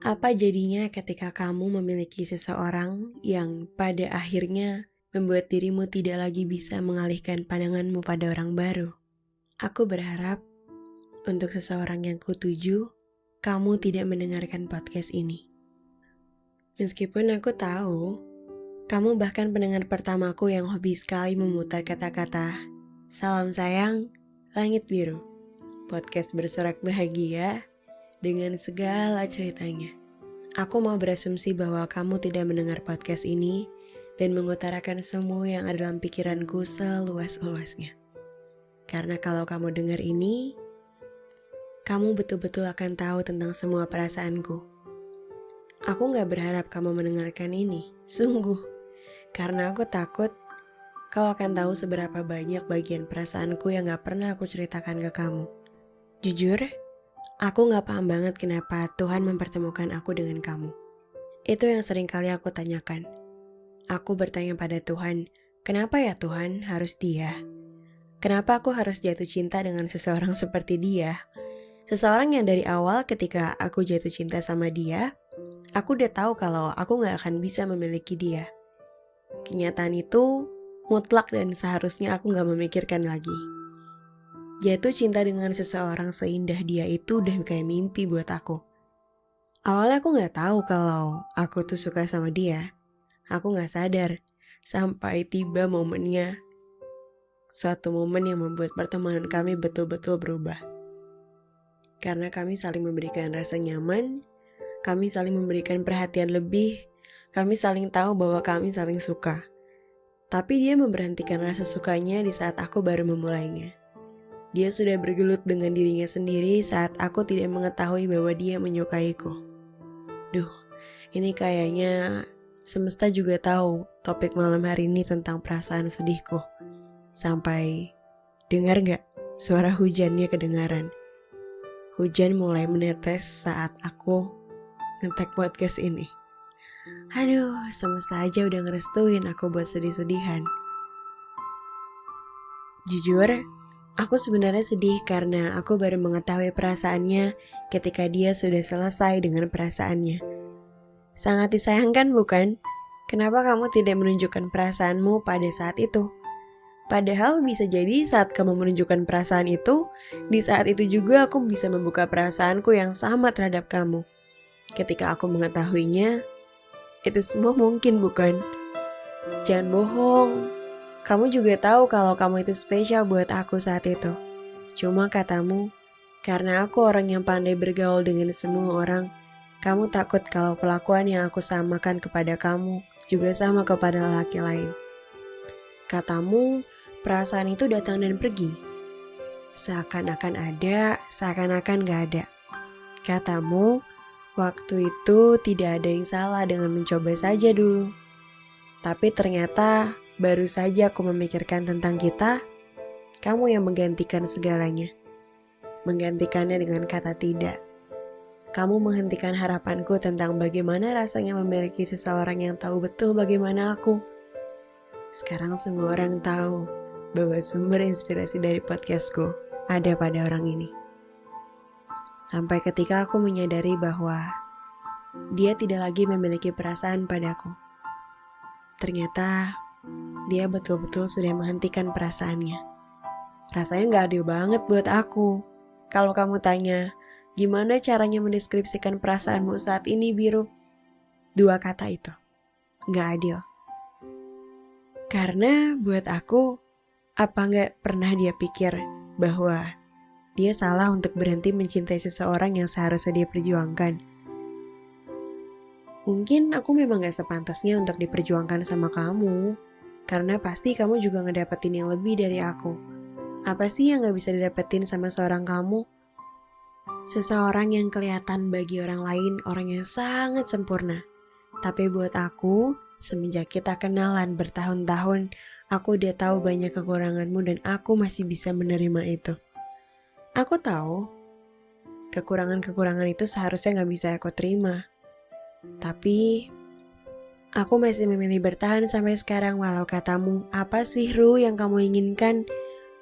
Apa jadinya ketika kamu memiliki seseorang yang pada akhirnya membuat dirimu tidak lagi bisa mengalihkan pandanganmu pada orang baru? Aku berharap untuk seseorang yang kutuju, kamu tidak mendengarkan podcast ini. Meskipun aku tahu, kamu bahkan pendengar pertamaku yang hobi sekali memutar kata-kata "Salam sayang, langit biru", podcast bersorak bahagia dengan segala ceritanya. Aku mau berasumsi bahwa kamu tidak mendengar podcast ini dan mengutarakan semua yang ada dalam pikiranku seluas-luasnya. Karena kalau kamu dengar ini, kamu betul-betul akan tahu tentang semua perasaanku. Aku gak berharap kamu mendengarkan ini, sungguh. Karena aku takut kau akan tahu seberapa banyak bagian perasaanku yang gak pernah aku ceritakan ke kamu. Jujur, aku gak paham banget kenapa Tuhan mempertemukan aku dengan kamu. Itu yang sering kali aku tanyakan. Aku bertanya pada Tuhan, kenapa ya Tuhan harus dia? Kenapa aku harus jatuh cinta dengan seseorang seperti dia? Seseorang yang dari awal ketika aku jatuh cinta sama dia, aku udah tahu kalau aku gak akan bisa memiliki dia. Kenyataan itu mutlak dan seharusnya aku gak memikirkan lagi. Jatuh cinta dengan seseorang seindah dia itu udah kayak mimpi buat aku. Awalnya aku gak tahu kalau aku tuh suka sama dia. Aku gak sadar sampai tiba momennya. Suatu momen yang membuat pertemanan kami betul-betul berubah. Karena kami saling memberikan rasa nyaman, kami saling memberikan perhatian lebih, kami saling tahu bahwa kami saling suka. Tapi dia memberhentikan rasa sukanya di saat aku baru memulainya. Dia sudah bergelut dengan dirinya sendiri saat aku tidak mengetahui bahwa dia menyukaiku. Duh, ini kayaknya semesta juga tahu topik malam hari ini tentang perasaan sedihku. Sampai dengar gak suara hujannya kedengaran? Hujan mulai menetes saat aku nge-tag podcast ini. Aduh, semesta aja udah ngerestuin aku buat sedih-sedihan. Jujur, aku sebenarnya sedih karena aku baru mengetahui perasaannya ketika dia sudah selesai dengan perasaannya. Sangat disayangkan bukan? Kenapa kamu tidak menunjukkan perasaanmu pada saat itu? Padahal bisa jadi saat kamu menunjukkan perasaan itu, di saat itu juga aku bisa membuka perasaanku yang sama terhadap kamu. Ketika aku mengetahuinya, itu semua mungkin bukan? Jangan bohong. Kamu juga tahu kalau kamu itu spesial buat aku saat itu. Cuma katamu, karena aku orang yang pandai bergaul dengan semua orang, kamu takut kalau perlakuan yang aku samakan kepada kamu juga sama kepada lelaki lain. Katamu, perasaan itu datang dan pergi. Seakan-akan ada, seakan-akan gak ada. Katamu, waktu itu tidak ada yang salah dengan mencoba saja dulu. Tapi ternyata baru saja aku memikirkan tentang kita, kamu yang menggantikan segalanya. Menggantikannya dengan kata tidak. Kamu menghentikan harapanku tentang bagaimana rasanya memiliki seseorang yang tahu betul bagaimana aku. Sekarang semua orang tahu bahwa sumber inspirasi dari podcastku ada pada orang ini. Sampai ketika aku menyadari bahwa dia tidak lagi memiliki perasaan padaku. Ternyata dia betul-betul sudah menghentikan perasaannya. Rasanya gak adil banget buat aku. Kalau kamu tanya, gimana caranya mendeskripsikan perasaanmu saat ini, Biru? 2 kata itu, gak adil. Karena buat aku, apa gak pernah dia pikir bahwa dia salah untuk berhenti mencintai seseorang yang seharusnya dia perjuangkan? Mungkin aku memang gak sepantasnya untuk diperjuangkan sama kamu, karena pasti kamu juga ngedapetin yang lebih dari aku. Apa sih yang gak bisa didapetin sama seorang kamu? Seseorang yang kelihatan bagi orang lain orang yang sangat sempurna. Tapi buat aku, semenjak kita kenalan bertahun-tahun, aku udah tahu banyak kekuranganmu dan aku masih bisa menerima itu. Aku tahu, kekurangan-kekurangan itu seharusnya gak bisa aku terima. Tapi aku masih memilih bertahan sampai sekarang walau katamu, apa sih Ru yang kamu inginkan?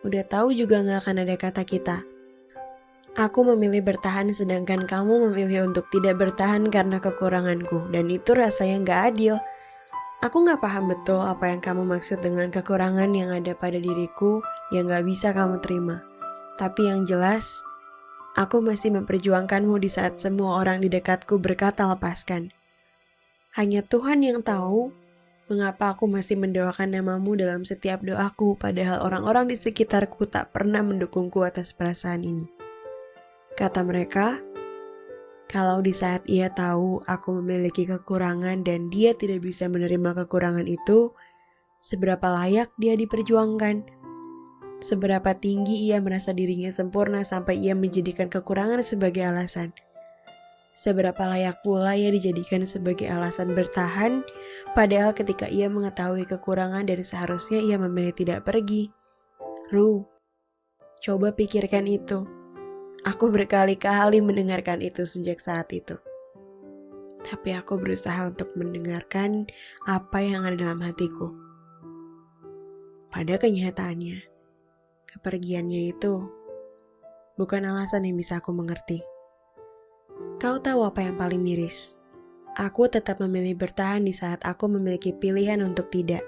Udah tahu juga gak akan ada kata kita. Aku memilih bertahan sedangkan kamu memilih untuk tidak bertahan karena kekuranganku. Dan itu rasanya gak adil. Aku gak paham betul apa yang kamu maksud dengan kekurangan yang ada pada diriku yang gak bisa kamu terima. Tapi yang jelas, aku masih memperjuangkanmu di saat semua orang di dekatku berkata lepaskan. Hanya Tuhan yang tahu mengapa aku masih mendoakan namamu dalam setiap doaku, padahal orang-orang di sekitarku tak pernah mendukungku atas perasaan ini. Kata mereka, kalau di saat ia tahu aku memiliki kekurangan dan dia tidak bisa menerima kekurangan itu, seberapa layak dia diperjuangkan? Seberapa tinggi ia merasa dirinya sempurna sampai ia menjadikan kekurangan sebagai alasan? Seberapa layak pula ia dijadikan sebagai alasan bertahan, padahal ketika ia mengetahui kekurangan dan seharusnya ia memilih tidak pergi? Ru, coba pikirkan itu. Aku berkali-kali mendengarkan itu sejak saat itu. Tapi aku berusaha untuk mendengarkan apa yang ada dalam hatiku. Pada kenyataannya, kepergiannya itu bukan alasan yang bisa aku mengerti. Kau tahu apa yang paling miris? Aku tetap memilih bertahan di saat aku memiliki pilihan untuk tidak.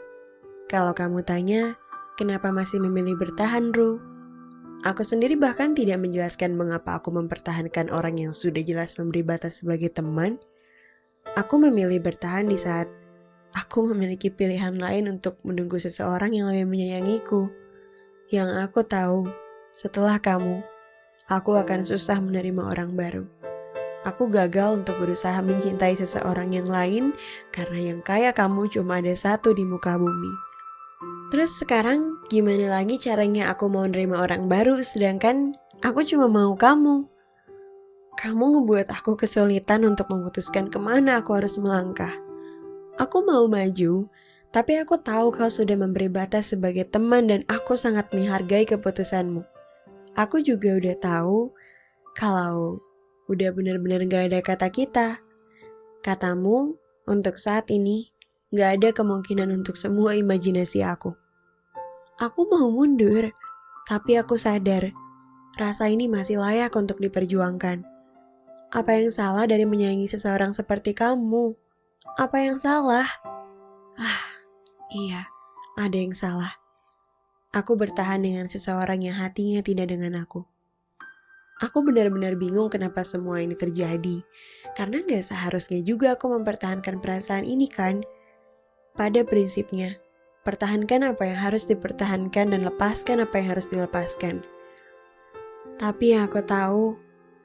Kalau kamu tanya, kenapa masih memilih bertahan, Ru? Aku sendiri bahkan tidak menjelaskan mengapa aku mempertahankan orang yang sudah jelas memberi batas sebagai teman. Aku memilih bertahan di saat aku memiliki pilihan lain untuk menunggu seseorang yang lebih menyayangiku. Yang aku tahu, setelah kamu, aku akan susah menerima orang baru. Aku gagal untuk berusaha mencintai seseorang yang lain karena yang kayak kamu cuma ada satu di muka bumi. Terus sekarang gimana lagi caranya aku mau nerima orang baru sedangkan aku cuma mau kamu? Kamu ngebuat aku kesulitan untuk memutuskan kemana aku harus melangkah. Aku mau maju, tapi aku tahu kau sudah memberi batas sebagai teman dan aku sangat menghargai keputusanmu. Aku juga udah tahu kalau udah benar-benar gak ada kata kita. Katamu, untuk saat ini, gak ada kemungkinan untuk semua imajinasi aku. Aku mau mundur, tapi aku sadar, rasa ini masih layak untuk diperjuangkan. Apa yang salah dari menyayangi seseorang seperti kamu? Apa yang salah? Iya, ada yang salah. Aku bertahan dengan seseorang yang hatinya tidak dengan aku. Aku benar-benar bingung kenapa semua ini terjadi. Karena gak seharusnya juga aku mempertahankan perasaan ini kan. Pada prinsipnya, pertahankan apa yang harus dipertahankan dan lepaskan apa yang harus dilepaskan. Tapi yang aku tahu,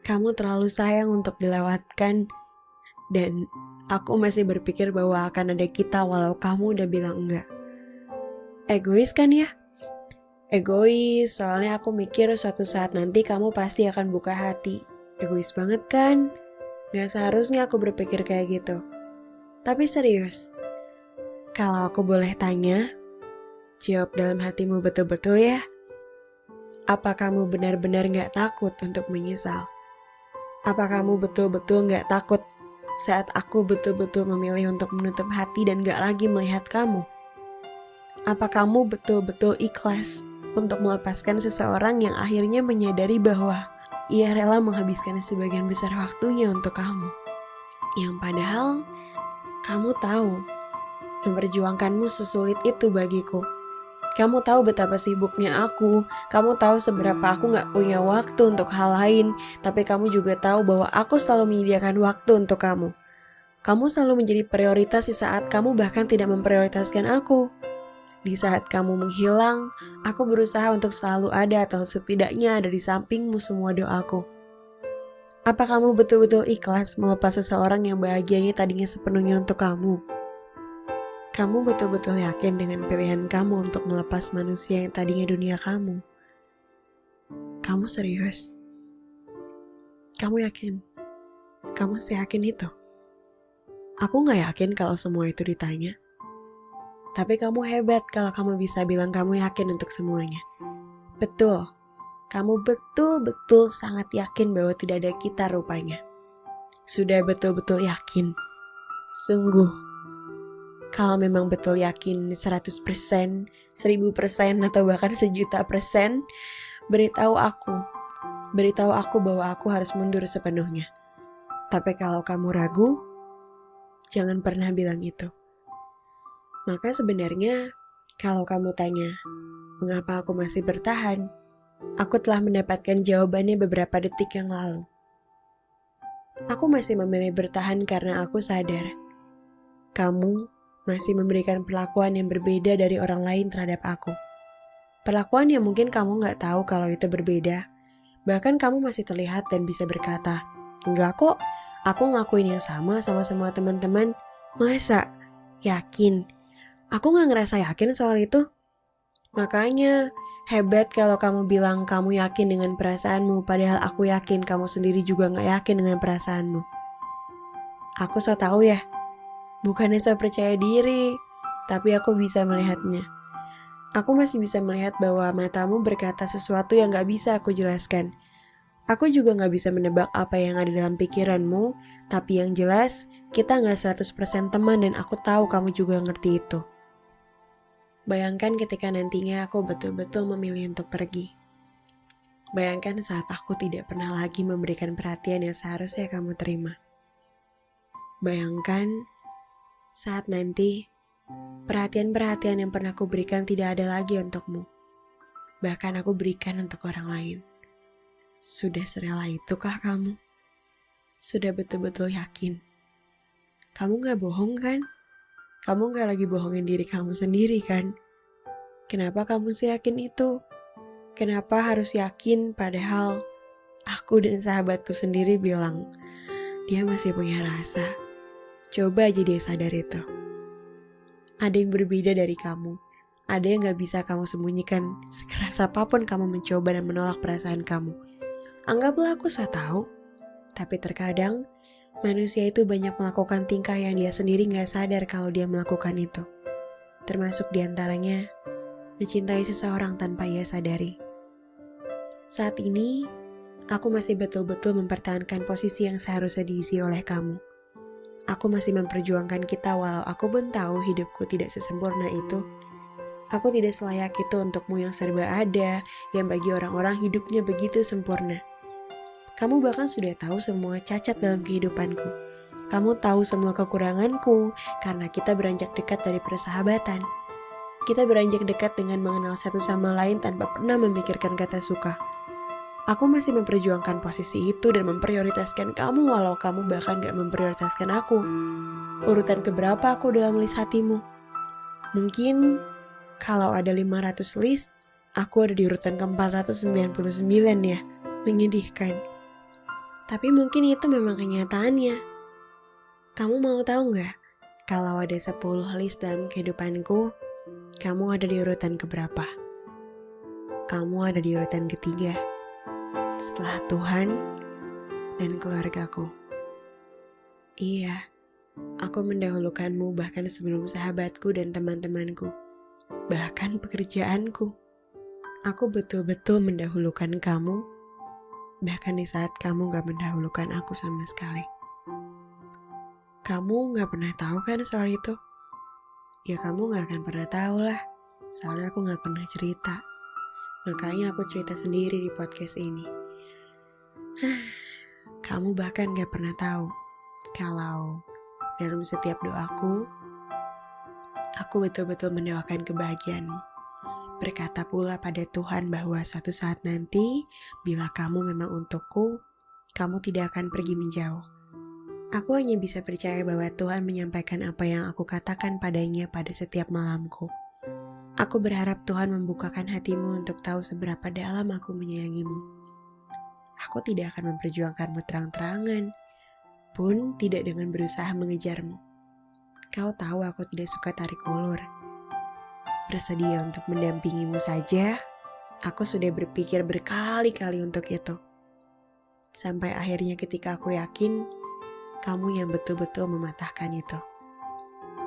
kamu terlalu sayang untuk dilewatkan. Dan aku masih berpikir bahwa akan ada kita walau kamu udah bilang enggak. Egois kan ya? Egois, soalnya aku mikir suatu saat nanti kamu pasti akan buka hati. Egois banget kan? Gak seharusnya aku berpikir kayak gitu. Tapi serius, kalau aku boleh tanya, jawab dalam hatimu betul-betul ya. Apa kamu benar-benar gak takut untuk menyesal? Apa kamu betul-betul gak takut saat aku betul-betul memilih untuk menutup hati dan gak lagi melihat kamu? Apa kamu betul-betul ikhlas untuk melepaskan seseorang yang akhirnya menyadari bahwa ia rela menghabiskan sebagian besar waktunya untuk kamu? Yang padahal kamu tahu memperjuangkanmu sesulit itu bagiku. Kamu tahu betapa sibuknya aku. Kamu tahu seberapa aku gak punya waktu untuk hal lain. Tapi kamu juga tahu bahwa aku selalu menyediakan waktu untuk kamu. Kamu selalu menjadi prioritas di saat kamu bahkan tidak memprioritaskan aku. Di saat kamu menghilang, aku berusaha untuk selalu ada atau setidaknya ada di sampingmu semua doaku. Apa kamu betul-betul ikhlas melepas seseorang yang bahagianya tadinya sepenuhnya untuk kamu? Kamu betul-betul yakin dengan pilihan kamu untuk melepas manusia yang tadinya dunia kamu? Kamu serius? Kamu yakin? Kamu seyakin itu? Aku gak yakin kalau semua itu ditanya. Tapi kamu hebat kalau kamu bisa bilang kamu yakin untuk semuanya. Betul, kamu betul-betul sangat yakin bahwa tidak ada kita rupanya. Sudah betul-betul yakin. Sungguh. Kalau memang betul yakin 100%, 1000%, atau bahkan 1.000.000%, beritahu aku. Beritahu aku bahwa aku harus mundur sepenuhnya. Tapi kalau kamu ragu, jangan pernah bilang itu. Maka sebenarnya, kalau kamu tanya, mengapa aku masih bertahan? Aku telah mendapatkan jawabannya beberapa detik yang lalu. Aku masih memilih bertahan karena aku sadar, kamu masih memberikan perlakuan yang berbeda dari orang lain terhadap aku. Perlakuan yang mungkin kamu gak tahu kalau itu berbeda. Bahkan kamu masih terlihat dan bisa berkata, enggak kok, aku ngelakuin yang sama semua teman-teman. Masa? Yakin? Aku gak ngerasa yakin soal itu. Makanya, hebat kalau kamu bilang kamu yakin dengan perasaanmu, padahal aku yakin kamu sendiri juga gak yakin dengan perasaanmu. Aku so tahu ya, bukannya so percaya diri, tapi aku bisa melihatnya. Aku masih bisa melihat bahwa matamu berkata sesuatu yang gak bisa aku jelaskan. Aku juga gak bisa menebak apa yang ada dalam pikiranmu, tapi yang jelas, kita gak 100% teman dan aku tahu kamu juga ngerti itu. Bayangkan ketika nantinya aku betul-betul memilih untuk pergi. Bayangkan saat aku tidak pernah lagi memberikan perhatian yang seharusnya kamu terima. Bayangkan saat nanti perhatian-perhatian yang pernah aku berikan tidak ada lagi untukmu. Bahkan aku berikan untuk orang lain. Sudah serela itukah kamu? Sudah betul-betul yakin? Kamu gak bohong kan? Kamu gak lagi bohongin diri kamu sendiri kan? Kenapa kamu seyakin itu? Kenapa harus yakin padahal aku dan sahabatku sendiri bilang dia masih punya rasa. Coba aja dia sadar itu. Ada yang berbeda dari kamu. Ada yang gak bisa kamu sembunyikan sekeras apapun kamu mencoba dan menolak perasaan kamu. Anggaplah aku so tahu. Tapi terkadang manusia itu banyak melakukan tingkah yang dia sendiri gak sadar kalau dia melakukan itu. Termasuk diantaranya mencintai seseorang tanpa ia sadari. Saat ini, aku masih betul-betul mempertahankan posisi yang seharusnya diisi oleh kamu. Aku masih memperjuangkan kita walau aku pun tahu hidupku tidak sesempurna itu. Aku tidak selayak itu untukmu yang serba ada, yang bagi orang-orang hidupnya begitu sempurna. Kamu bahkan sudah tahu semua cacat dalam kehidupanku. Kamu tahu semua kekuranganku karena kita beranjak dekat dari persahabatan. Kita beranjak dekat dengan mengenal satu sama lain tanpa pernah memikirkan kata suka. Aku masih memperjuangkan posisi itu dan memprioritaskan kamu walau kamu bahkan gak memprioritaskan aku. Urutan keberapa aku dalam list hatimu? Mungkin kalau ada 500 list, aku ada di urutan ke-499 ya. Menyedihkan. Tapi mungkin itu memang kenyataannya. Kamu mau tahu gak? Kalau ada 10 list dalam kehidupanku, kamu ada di urutan keberapa? Kamu ada di urutan ketiga. Setelah Tuhan dan keluargaku. Iya, aku mendahulukanmu bahkan sebelum sahabatku dan teman-temanku. Bahkan pekerjaanku. Aku betul-betul mendahulukan kamu. Bahkan di saat kamu gak mendahulukan aku sama sekali. Kamu gak pernah tahu kan soal itu? Ya kamu gak akan pernah tahu lah. Soalnya aku gak pernah cerita. Makanya aku cerita sendiri di podcast ini. Kamu bahkan gak pernah tahu kalau dalam setiap doaku, aku betul-betul mendoakan kebahagiaanmu. Berkata pula pada Tuhan bahwa suatu saat nanti, bila kamu memang untukku, kamu tidak akan pergi menjauh. Aku hanya bisa percaya bahwa Tuhan menyampaikan apa yang aku katakan padanya pada setiap malamku. Aku berharap Tuhan membukakan hatimu untuk tahu seberapa dalam aku menyayangimu. Aku tidak akan memperjuangkanmu terang-terangan, pun tidak dengan berusaha mengejarmu. Kau tahu aku tidak suka tarik ulur. Bersedia untuk mendampingimu saja, aku sudah berpikir berkali-kali untuk itu. Sampai akhirnya ketika aku yakin, kamu yang betul-betul mematahkan itu.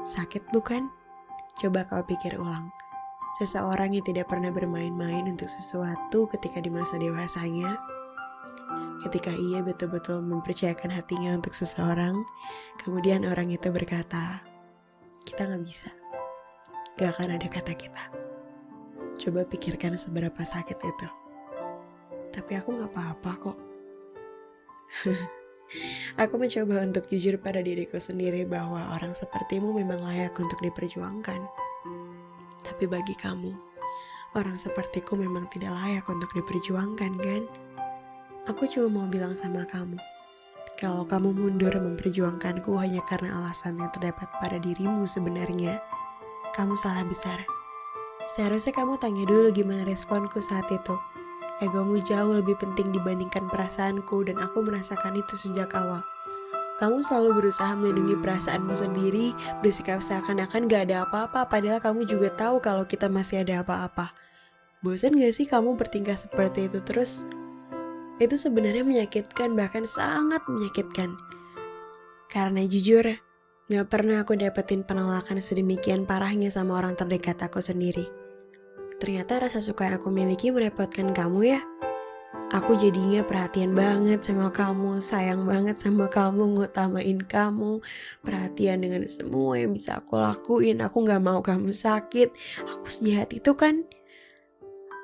Sakit bukan? Coba kau pikir ulang. Seseorang yang tidak pernah bermain-main untuk sesuatu ketika di masa dewasanya, ketika ia betul-betul mempercayakan hatinya untuk seseorang, kemudian orang itu berkata, kita gak bisa. Gak akan ada kata kita. Coba pikirkan seberapa sakit itu. Tapi aku gak apa-apa kok. Aku mencoba untuk jujur pada diriku sendiri bahwa orang sepertimu memang layak untuk diperjuangkan. Tapi bagi kamu, orang sepertiku memang tidak layak untuk diperjuangkan, kan? Aku cuma mau bilang sama kamu, kalau kamu mundur memperjuangkanku hanya karena alasan yang terdapat pada dirimu sebenarnya, kamu salah besar. Seharusnya kamu tanya dulu gimana responku saat itu. Egomu jauh lebih penting dibandingkan perasaanku dan aku merasakan itu sejak awal. Kamu selalu berusaha melindungi perasaanmu sendiri, bersikap seakan-akan gak ada apa-apa, padahal kamu juga tahu kalau kita masih ada apa-apa. Bosan gak sih kamu bertingkah seperti itu terus? Itu sebenarnya menyakitkan, bahkan sangat menyakitkan. Karena jujur, gak pernah aku dapetin penolakan sedemikian parahnya sama orang terdekat aku sendiri. Ternyata rasa suka yang aku miliki merepotkan kamu ya. Aku jadinya perhatian banget sama kamu, sayang banget sama kamu, ngutamain kamu, perhatian dengan semua yang bisa aku lakuin. Aku gak mau kamu sakit, aku sejahat itu kan.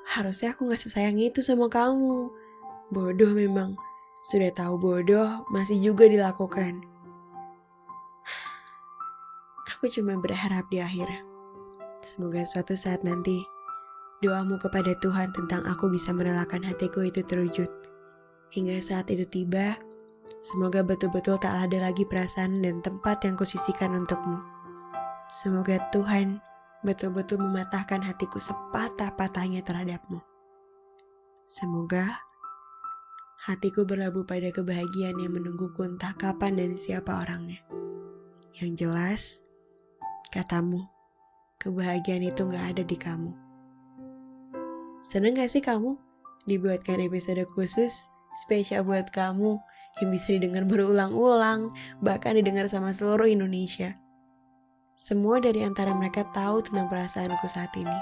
Harusnya aku gak sesayang itu sama kamu. Bodoh memang, sudah tahu bodoh masih juga dilakukan. Aku cuma berharap di akhir, semoga suatu saat nanti doamu kepada Tuhan tentang aku bisa merelakan hatiku itu terwujud. Hingga saat itu tiba, semoga betul-betul tak ada lagi perasaan dan tempat yang kusisihkan untukmu. Semoga Tuhan betul-betul mematahkan hatiku sepatah-patahnya terhadapmu. Semoga hatiku berlabuh pada kebahagiaan yang menungguku entah kapan dan siapa orangnya. Yang jelas, katamu, kebahagiaan itu gak ada di kamu. Seneng gak sih kamu dibuatkan episode khusus spesial buat kamu yang bisa didengar berulang-ulang, bahkan didengar sama seluruh Indonesia. Semua dari antara mereka tahu tentang perasaanku saat ini.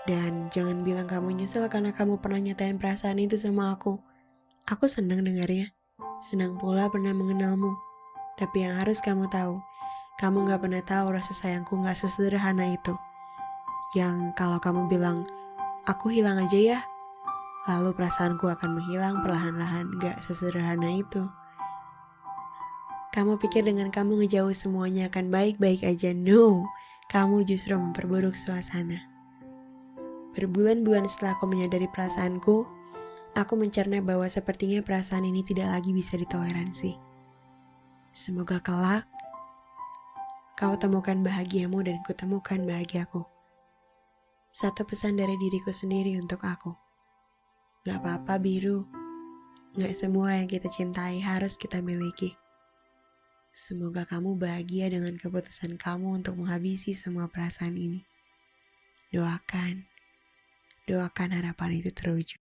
Dan jangan bilang kamu nyesel karena kamu pernah nyatain perasaan itu sama aku. Aku senang dengarnya, senang pula pernah mengenalmu. Tapi yang harus kamu tahu, kamu gak pernah tahu rasa sayangku gak sesederhana itu. Yang kalau kamu bilang, aku hilang aja ya, lalu perasaanku akan menghilang perlahan-lahan, gak sesederhana itu. Kamu pikir dengan kamu ngejauh semuanya akan baik-baik aja? No, kamu justru memperburuk suasana. Berbulan-bulan setelah aku menyadari perasaanku, aku mencerna bahwa sepertinya perasaan ini tidak lagi bisa ditoleransi. Semoga kelak kau temukan bahagiamu dan kutemukan bahagiaku. Satu pesan dari diriku sendiri untuk aku. Gak apa-apa biru, gak semua yang kita cintai harus kita miliki. Semoga kamu bahagia dengan keputusan kamu untuk menghabisi semua perasaan ini. Doakan harapan itu terwujud.